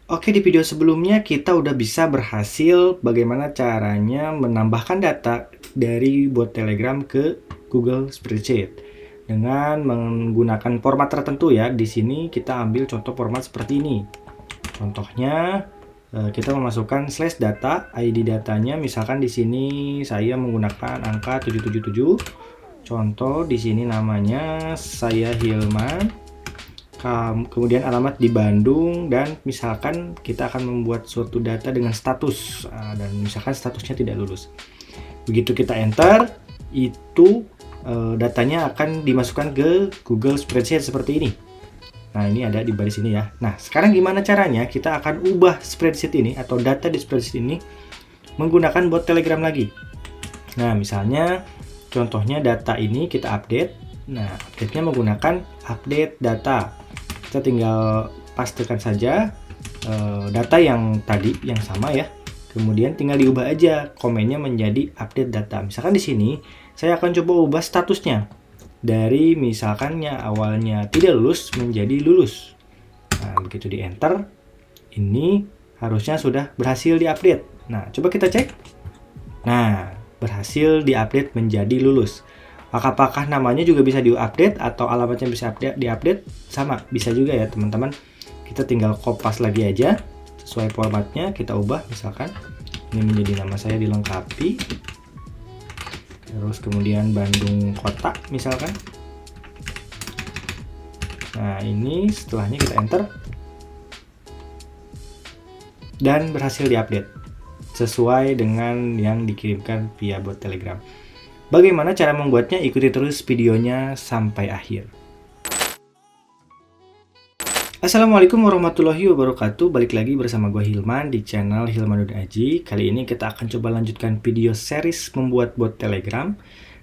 Oke, di video sebelumnya kita udah bisa berhasil bagaimana caranya menambahkan data dari bot Telegram ke Google Spreadsheet dengan menggunakan format tertentu ya. Di sini kita ambil contoh format seperti ini. Contohnya kita memasukkan slash data, ID datanya misalkan di sini saya menggunakan angka 777. Contoh di sini namanya saya Hilman. Kemudian alamat di Bandung, dan misalkan kita akan membuat suatu data dengan status dan misalkan statusnya tidak lulus. Begitu kita enter, itu datanya akan dimasukkan ke Google Spreadsheet seperti ini. Nah, ini ada di baris ini ya. Nah, sekarang gimana caranya kita akan ubah spreadsheet ini atau data di spreadsheet ini menggunakan bot Telegram lagi. Nah, misalnya contohnya data ini kita update. Nah, update-nya menggunakan update data. Kita tinggal pastikan saja data yang tadi yang sama ya. Kemudian tinggal diubah aja komennya menjadi update data. Misalkan di sini saya akan coba ubah statusnya dari misalkannya awalnya tidak lulus menjadi lulus. Nah, begitu di enter, ini harusnya sudah berhasil diupdate. Nah, coba kita cek. Nah, berhasil diupdate menjadi lulus. Apakah namanya juga bisa diupdate atau alamatnya bisa diupdate? Sama, bisa juga ya teman-teman. Kita tinggal kopas lagi aja sesuai formatnya, kita ubah misalkan ini menjadi nama saya dilengkapi. Terus kemudian Bandung Kota misalkan. Nah, ini setelahnya kita enter dan berhasil diupdate sesuai dengan yang dikirimkan via bot Telegram. Bagaimana cara membuatnya? Ikuti terus videonya sampai akhir. Assalamualaikum warahmatullahi wabarakatuh. Balik lagi bersama gue Hilman di channel Hilman Aji. Kali ini kita akan coba lanjutkan video series membuat bot Telegram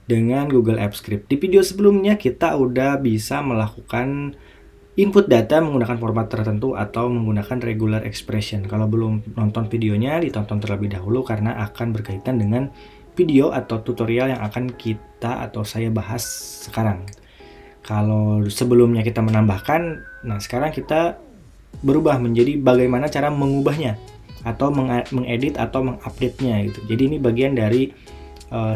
dengan Google Apps Script. Di video sebelumnya kita udah bisa melakukan input data menggunakan format tertentu atau menggunakan regular expression. Kalau belum nonton videonya, ditonton terlebih dahulu karena akan berkaitan dengan video atau tutorial yang akan kita atau saya bahas sekarang. Kalau sebelumnya kita menambahkan, nah sekarang kita berubah menjadi bagaimana cara mengubahnya atau mengedit atau mengupdate-nya gitu. Jadi ini bagian dari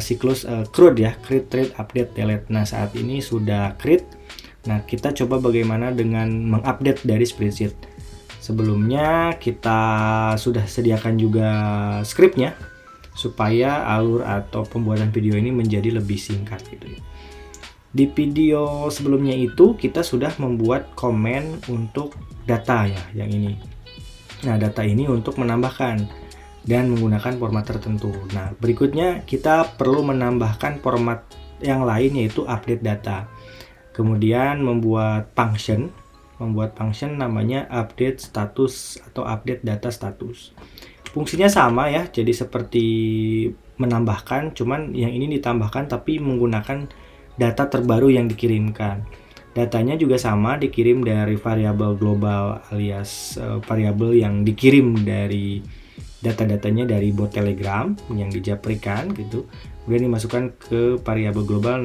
siklus CRUD ya, create, read, update, delete. Nah, saat ini sudah create. Nah, kita coba bagaimana dengan mengupdate dari spreadsheet. Sebelumnya kita sudah sediakan juga scriptnya supaya alur atau pembuatan video ini menjadi lebih singkat gitu ya. Di video sebelumnya itu kita sudah membuat komen untuk data ya, yang ini. Nah, data ini untuk menambahkan dan menggunakan format tertentu. Nah, berikutnya kita perlu menambahkan format yang lain yaitu update data. Kemudian membuat function namanya update status atau update data status. Fungsinya sama ya, jadi seperti menambahkan, cuman yang ini ditambahkan tapi menggunakan data terbaru yang dikirimkan. Datanya juga sama, dikirim dari variabel global alias variabel yang dikirim dari data-datanya dari bot Telegram yang dijaprikan gitu. Kemudian dimasukkan ke variabel global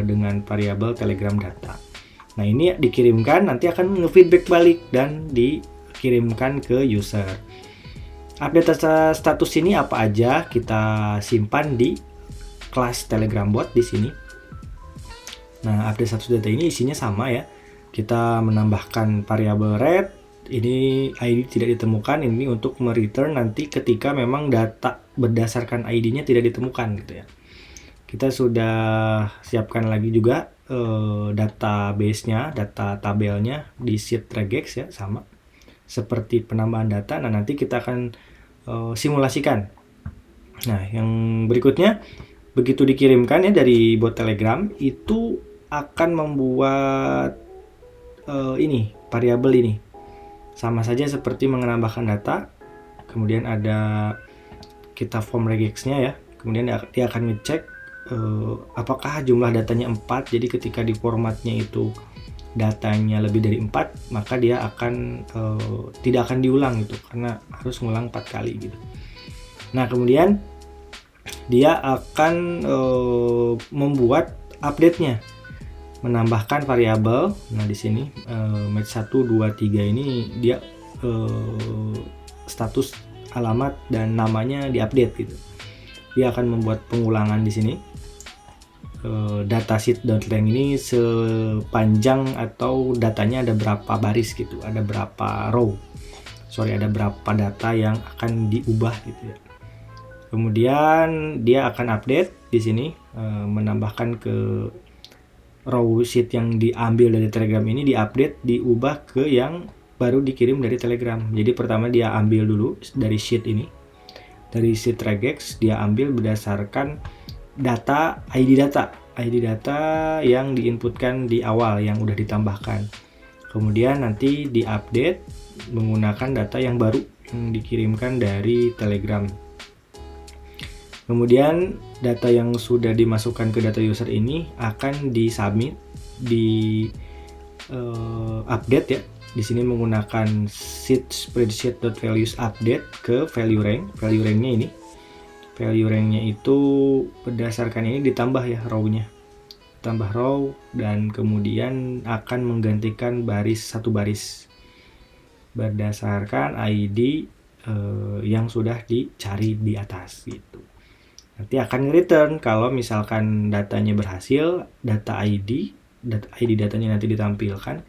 dengan variabel Telegram data. Nah, ini dikirimkan, nanti akan nge-feedback balik dan dikirimkan ke user. Update data status ini apa aja kita simpan di kelas Telegram bot di sini. Nah, update status data ini isinya sama ya. Kita menambahkan variabel red, ini ID tidak ditemukan, ini untuk mereturn nanti ketika memang data berdasarkan ID-nya tidak ditemukan gitu ya. Kita sudah siapkan lagi juga database-nya, data tabelnya di sheet regex ya, sama seperti penambahan data. Nah, nanti kita akan simulasikan. Nah, yang berikutnya begitu dikirimkan ya dari bot Telegram itu akan membuat ini variabel ini sama saja seperti menambahkan data. Kemudian ada kita form regex-nya ya. Kemudian dia akan ngecek apakah jumlah datanya 4. Jadi ketika di formatnya itu datanya lebih dari 4, maka dia akan tidak akan diulang gitu, karena harus ngulang 4 kali gitu. Nah, kemudian dia akan membuat update-nya, menambahkan variabel. Nah, di sini match 1 2 3 ini dia status alamat dan namanya diupdate gitu. Dia akan membuat pengulangan di sini. Datasheet.lang ini sepanjang atau datanya ada berapa baris gitu, ada berapa ada berapa data yang akan diubah gitu ya. Kemudian dia akan update di sini, menambahkan ke row sheet yang diambil dari Telegram ini, diupdate, diubah ke yang baru dikirim dari Telegram. Jadi pertama dia ambil dulu dari sheet ini, dari sheet regex dia ambil berdasarkan data ID data yang diinputkan di awal yang udah ditambahkan. Kemudian nanti diupdate menggunakan data yang baru yang dikirimkan dari Telegram. Kemudian data yang sudah dimasukkan ke data user ini akan disubmit, di update ya. Di sini menggunakan sheet spreadsheet.values update ke value rank. Value ranknya ini. Value ranknya itu berdasarkan ini ditambah ya row-nya. Tambah row dan kemudian akan menggantikan satu baris berdasarkan ID yang sudah dicari di atas gitu. Nanti akan return kalau misalkan datanya berhasil, data ID datanya nanti ditampilkan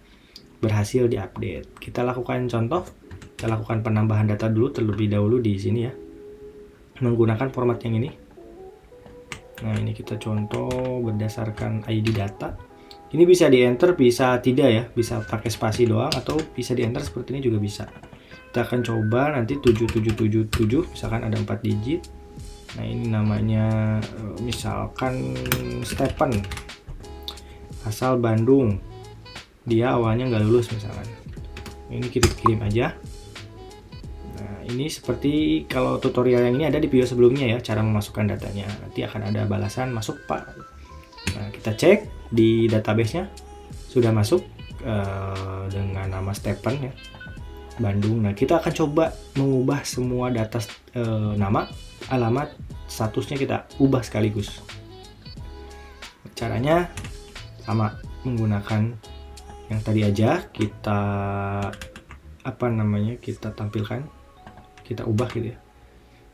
berhasil diupdate. Kita lakukan contoh, kita lakukan penambahan data dulu terlebih dahulu di sini ya, menggunakan format yang ini. Nah ini kita contoh berdasarkan ID data. Ini bisa di enter, bisa tidak ya, bisa pakai spasi doang atau bisa di enter seperti ini juga bisa. Kita akan coba nanti 7777, misalkan ada 4 digit. Nah ini namanya misalkan Stephen, asal Bandung, dia awalnya nggak lulus misalkan. Ini kita kirim aja. Ini seperti kalau tutorial yang ini ada di video sebelumnya ya, cara memasukkan datanya. Nanti akan ada balasan masuk Pak. Nah, kita cek di database-nya sudah masuk dengan nama Stephen ya, Bandung. Nah, kita akan coba mengubah semua data nama, alamat, statusnya kita ubah sekaligus. Caranya sama, menggunakan yang tadi aja kita kita tampilkan, kita ubah gitu ya.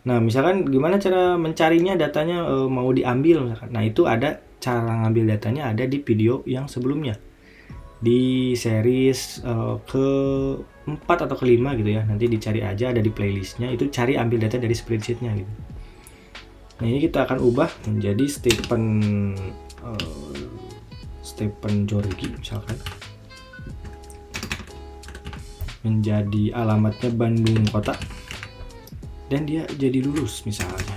Nah misalkan gimana cara mencarinya, datanya mau diambil misalkan. Nah itu ada cara ngambil datanya, ada di video yang sebelumnya di series ke-4 atau ke-5 gitu ya. Nanti dicari aja, ada di playlistnya, itu cari ambil data dari spreadsheetnya gitu. Nah ini kita akan ubah menjadi Stephen Jorgi misalkan, menjadi alamatnya Bandung Kota, dan dia jadi lulus misalnya.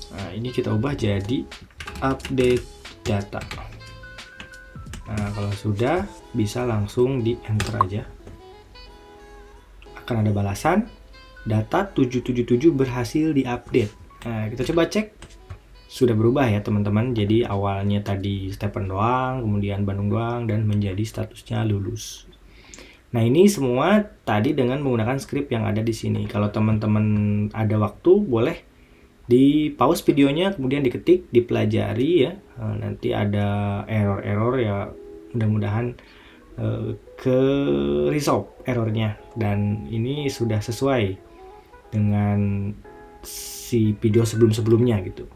Nah ini kita ubah jadi update data. Nah kalau sudah, bisa langsung di enter aja. Akan ada balasan, data 777 berhasil diupdate. Nah kita coba cek, sudah berubah ya teman-teman. Jadi awalnya tadi Stephen doang, kemudian Bandung doang, dan menjadi statusnya lulus. Nah ini semua tadi dengan menggunakan script yang ada di sini. Kalau teman-teman ada waktu, boleh di pause videonya, kemudian diketik, dipelajari ya. Nanti ada error-error ya, mudah-mudahan ke resolve errornya. Dan ini sudah sesuai dengan si video sebelum-sebelumnya gitu.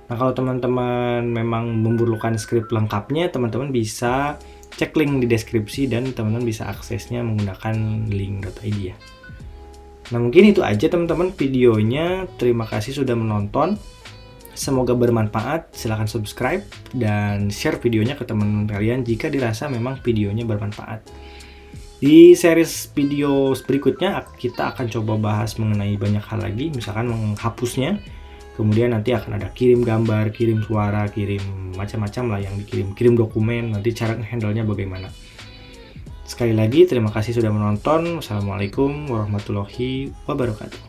Nah kalau teman-teman memang memerlukan script lengkapnya, teman-teman bisa cek link di deskripsi dan teman-teman bisa aksesnya menggunakan link.id ya. Nah mungkin itu aja teman-teman videonya. Terima kasih sudah menonton. Semoga bermanfaat. Silahkan subscribe dan share videonya ke teman-teman kalian jika dirasa memang videonya bermanfaat. Di series video berikutnya kita akan coba bahas mengenai banyak hal lagi, misalkan menghapusnya. Kemudian nanti akan ada kirim gambar, kirim suara, kirim macam-macam lah yang dikirim, kirim dokumen, nanti cara handle-nya bagaimana. Sekali lagi terima kasih sudah menonton. Wassalamualaikum warahmatullahi wabarakatuh.